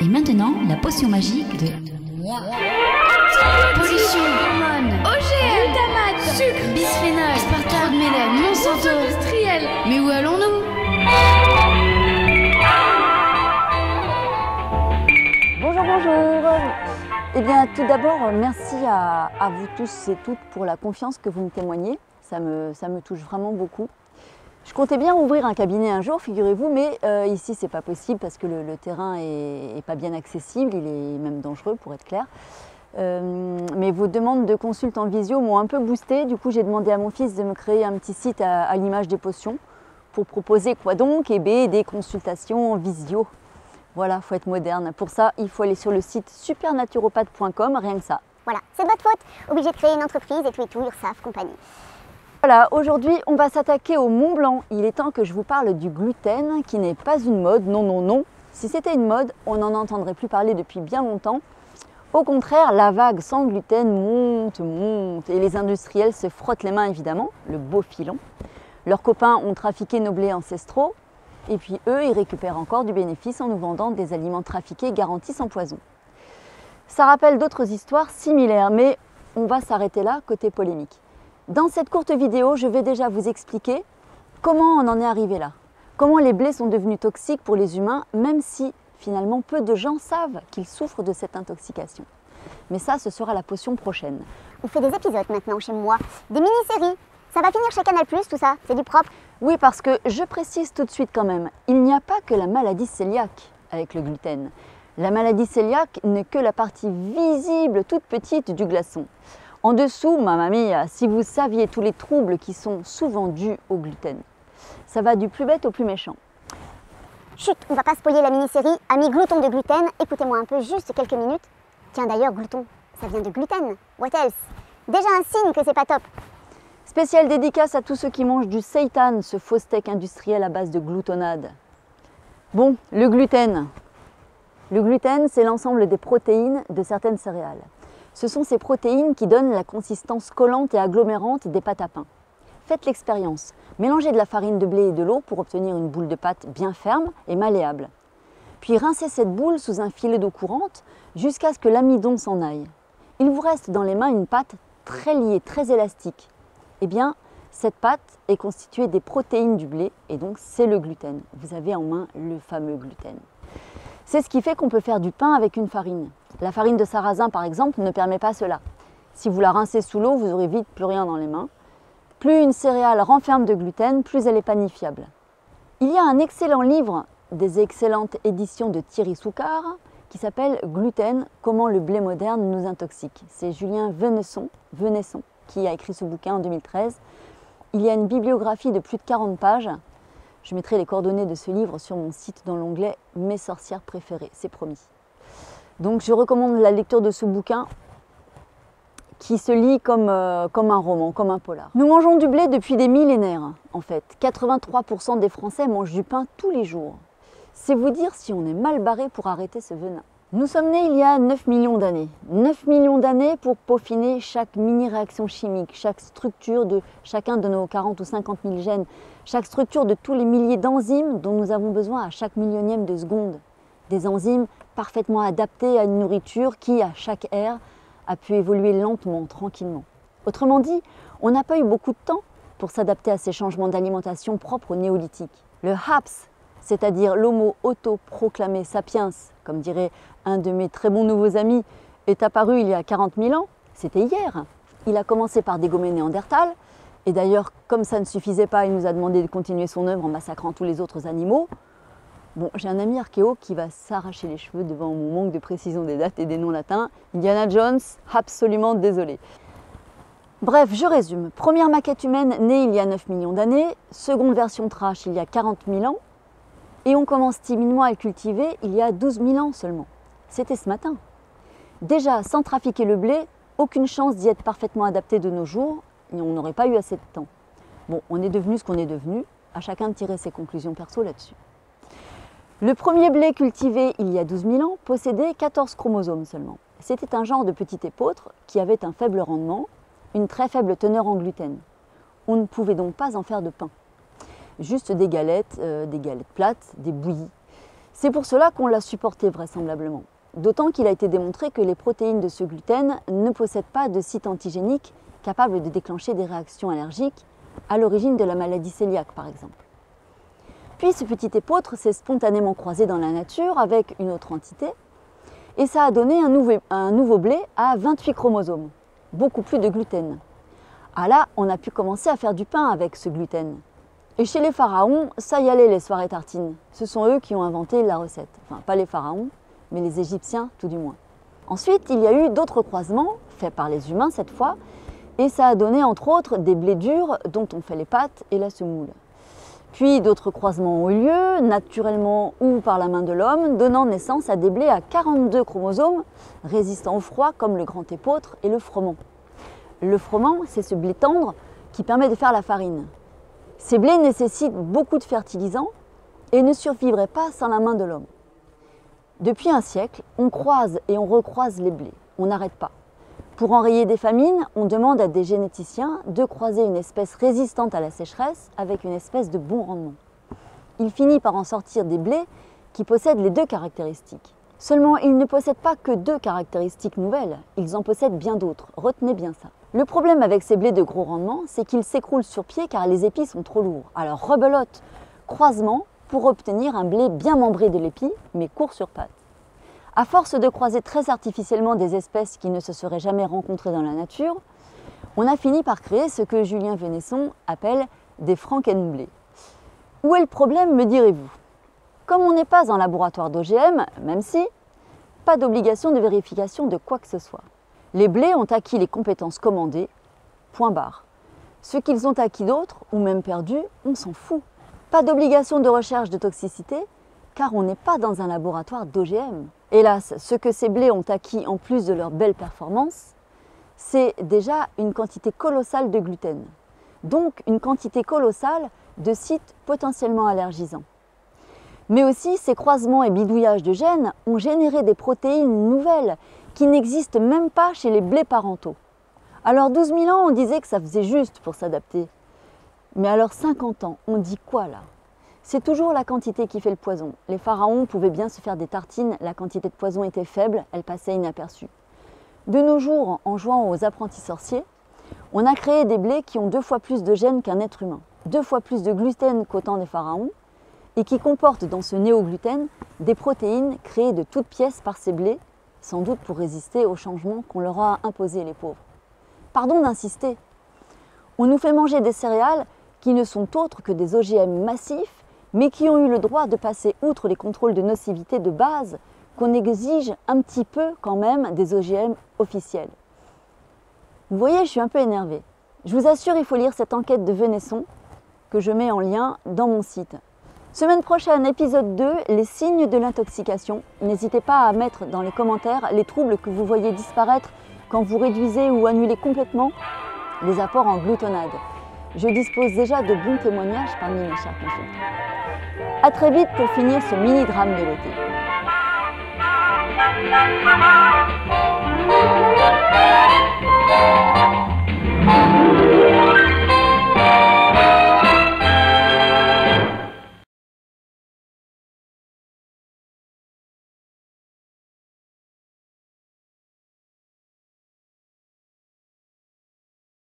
Et maintenant, la potion magique de... Pollution, hormones, OGM, glutamate, sucre, bisphénol, aspartame, Ménel, Monsanto, industriel. Mais où allons-nous? Bonjour, bonjour. Eh bien, tout d'abord, merci à vous tous et toutes pour la confiance que vous me témoignez. Ça me touche vraiment beaucoup. Je comptais bien ouvrir un cabinet un jour, figurez-vous, mais ici c'est pas possible parce que le terrain est pas bien accessible, il est même dangereux pour être clair. Mais vos demandes de consulte en visio m'ont un peu boosté, du coup j'ai demandé à mon fils de me créer un petit site à l'image des potions pour proposer quoi donc? Eh bien des consultations en visio. Voilà, faut être moderne. Pour ça, il faut aller sur le site supernaturopathe.com, rien que ça. Voilà, c'est de votre faute, obligé de créer une entreprise et tout, URSAF, compagnie. Voilà, aujourd'hui on va s'attaquer au Mont Blanc. Il est temps que je vous parle du gluten, qui n'est pas une mode, non, non, non. Si c'était une mode, on n'en entendrait plus parler depuis bien longtemps. Au contraire, la vague sans gluten monte, monte, et les industriels se frottent les mains évidemment, le beau filon. Leurs copains ont trafiqué nos blés ancestraux, et puis eux, ils récupèrent encore du bénéfice en nous vendant des aliments trafiqués garantis sans poison. Ça rappelle d'autres histoires similaires, mais on va s'arrêter là, côté polémique. Dans cette courte vidéo, je vais déjà vous expliquer comment on en est arrivé là. Comment les blés sont devenus toxiques pour les humains, même si finalement peu de gens savent qu'ils souffrent de cette intoxication. Mais ça, ce sera la potion prochaine. On fait des épisodes maintenant chez moi, des mini-séries. Ça va finir chez Canal+, tout ça, c'est du propre. Oui, parce que je précise tout de suite quand même, il n'y a pas que la maladie cœliaque avec le gluten. La maladie cœliaque n'est que la partie visible, toute petite du glaçon. En dessous, mamma mia, si vous saviez tous les troubles qui sont souvent dus au gluten. Ça va du plus bête au plus méchant. Chut, on va pas spoiler la mini-série. Amis gloutons de gluten, écoutez-moi un peu, juste quelques minutes. Tiens d'ailleurs, glouton, ça vient de gluten. What else? Déjà un signe que c'est pas top. Spéciale dédicace à tous ceux qui mangent du seitan, ce faux steak industriel à base de gloutonade. Bon, le gluten. Le gluten, c'est l'ensemble des protéines de certaines céréales. Ce sont ces protéines qui donnent la consistance collante et agglomérante des pâtes à pain. Faites l'expérience. Mélangez de la farine de blé et de l'eau pour obtenir une boule de pâte bien ferme et malléable. Puis rincez cette boule sous un filet d'eau courante jusqu'à ce que l'amidon s'en aille. Il vous reste dans les mains une pâte très liée, très élastique. Eh bien, cette pâte est constituée des protéines du blé et donc c'est le gluten. Vous avez en main le fameux gluten. C'est ce qui fait qu'on peut faire du pain avec une farine. La farine de sarrasin, par exemple, ne permet pas cela. Si vous la rincez sous l'eau, vous aurez vite plus rien dans les mains. Plus une céréale renferme de gluten, plus elle est panifiable. Il y a un excellent livre des excellentes éditions de Thierry Soucard qui s'appelle « Gluten, comment le blé moderne nous intoxique ». C'est Julien Venesson qui a écrit ce bouquin en 2013. Il y a une bibliographie de plus de 40 pages. Je mettrai les coordonnées de ce livre sur mon site dans l'onglet « Mes sorcières préférées », c'est promis. Donc je recommande la lecture de ce bouquin qui se lit comme un roman, comme un polar. Nous mangeons du blé depuis des millénaires, en fait. 83% des Français mangent du pain tous les jours. C'est vous dire si on est mal barré pour arrêter ce venin. Nous sommes nés il y a 9 millions d'années. 9 millions d'années pour peaufiner chaque mini-réaction chimique, chaque structure de chacun de nos 40 ou 50 000 gènes, chaque structure de tous les milliers d'enzymes dont nous avons besoin à chaque millionième de seconde. Des enzymes parfaitement adaptées à une nourriture qui, à chaque ère, a pu évoluer lentement, tranquillement. Autrement dit, on n'a pas eu beaucoup de temps pour s'adapter à ces changements d'alimentation propres au néolithique. Le HAPS, c'est-à-dire l'homo autoproclamé sapiens, comme dirait un de mes très bons nouveaux amis, est apparu il y a 40 000 ans, c'était hier. Il a commencé par dégommer Néandertal, et d'ailleurs, comme ça ne suffisait pas, il nous a demandé de continuer son œuvre en massacrant tous les autres animaux. Bon, j'ai un ami archéo qui va s'arracher les cheveux devant mon manque de précision des dates et des noms latins. Indiana Jones, absolument désolé. Bref, je résume. Première maquette humaine née il y a 9 millions d'années, seconde version trash il y a 40 000 ans, et on commence timidement à le cultiver il y a 12 000 ans seulement. C'était ce matin. Déjà, sans trafiquer le blé, aucune chance d'y être parfaitement adapté de nos jours, et on n'aurait pas eu assez de temps. Bon, on est devenu ce qu'on est devenu, à chacun de tirer ses conclusions perso là-dessus. Le premier blé cultivé il y a 12 000 ans possédait 14 chromosomes seulement. C'était un genre de petit épeautre qui avait un faible rendement, une très faible teneur en gluten. On ne pouvait donc pas en faire de pain. Juste des galettes plates, des bouillies. C'est pour cela qu'on l'a supporté vraisemblablement. D'autant qu'il a été démontré que les protéines de ce gluten ne possèdent pas de site antigénique capable de déclencher des réactions allergiques à l'origine de la maladie cœliaque par exemple. Puis ce petit épeautre s'est spontanément croisé dans la nature avec une autre entité et ça a donné un nouveau blé à 28 chromosomes, beaucoup plus de gluten. Ah là, on a pu commencer à faire du pain avec ce gluten. Et chez les pharaons, ça y allait les soirées tartines. Ce sont eux qui ont inventé la recette. Enfin, pas les pharaons, mais les Égyptiens tout du moins. Ensuite, il y a eu d'autres croisements, faits par les humains cette fois, et ça a donné entre autres des blés durs dont on fait les pâtes et la semoule. Puis d'autres croisements ont eu lieu, naturellement ou par la main de l'homme, donnant naissance à des blés à 42 chromosomes, résistants au froid comme le grand épeautre et le froment. Le froment, c'est ce blé tendre qui permet de faire la farine. Ces blés nécessitent beaucoup de fertilisants et ne survivraient pas sans la main de l'homme. Depuis un siècle, on croise et on recroise les blés, on n'arrête pas. Pour enrayer des famines, on demande à des généticiens de croiser une espèce résistante à la sécheresse avec une espèce de bon rendement. Il finit par en sortir des blés qui possèdent les deux caractéristiques. Seulement, ils ne possèdent pas que deux caractéristiques nouvelles, ils en possèdent bien d'autres, retenez bien ça. Le problème avec ces blés de gros rendement, c'est qu'ils s'écroulent sur pied car les épis sont trop lourds. Alors rebelote, croisement pour obtenir un blé bien membré de l'épi, mais court sur pattes. À force de croiser très artificiellement des espèces qui ne se seraient jamais rencontrées dans la nature, on a fini par créer ce que Julien Venesson appelle des frankenblés. Où est le problème, me direz-vous? Comme on n'est pas en laboratoire d'OGM, même si, pas d'obligation de vérification de quoi que ce soit. Les blés ont acquis les compétences commandées, point barre. Ce qu'ils ont acquis d'autres, ou même perdu, on s'en fout. Pas d'obligation de recherche de toxicité, car on n'est pas dans un laboratoire d'OGM. Hélas, ce que ces blés ont acquis en plus de leurs belles performances, c'est déjà une quantité colossale de gluten, donc une quantité colossale de sites potentiellement allergisants. Mais aussi, ces croisements et bidouillages de gènes ont généré des protéines nouvelles qui n'existent même pas chez les blés parentaux. Alors 12 000 ans, on disait que ça faisait juste pour s'adapter. Mais alors 50 ans, on dit quoi là? C'est toujours la quantité qui fait le poison. Les pharaons pouvaient bien se faire des tartines, la quantité de poison était faible, elle passait inaperçue. De nos jours, en jouant aux apprentis sorciers, on a créé des blés qui ont 2 fois plus de gènes qu'un être humain, 2 fois plus de gluten qu'au temps des pharaons, et qui comportent dans ce néogluten des protéines créées de toutes pièces par ces blés, sans doute pour résister aux changements qu'on leur a imposés, les pauvres. Pardon d'insister, on nous fait manger des céréales qui ne sont autres que des OGM massifs, mais qui ont eu le droit de passer outre les contrôles de nocivité de base qu'on exige un petit peu quand même des OGM officiels. Vous voyez, je suis un peu énervée. Je vous assure, il faut lire cette enquête de Venesson que je mets en lien dans mon site. Semaine prochaine, épisode 2, les signes de l'intoxication. N'hésitez pas à mettre dans les commentaires les troubles que vous voyez disparaître quand vous réduisez ou annulez complètement les apports en gluttonade. Je dispose déjà de bons témoignages parmi mes chers consultants. A très vite pour finir ce mini-drame de l'été.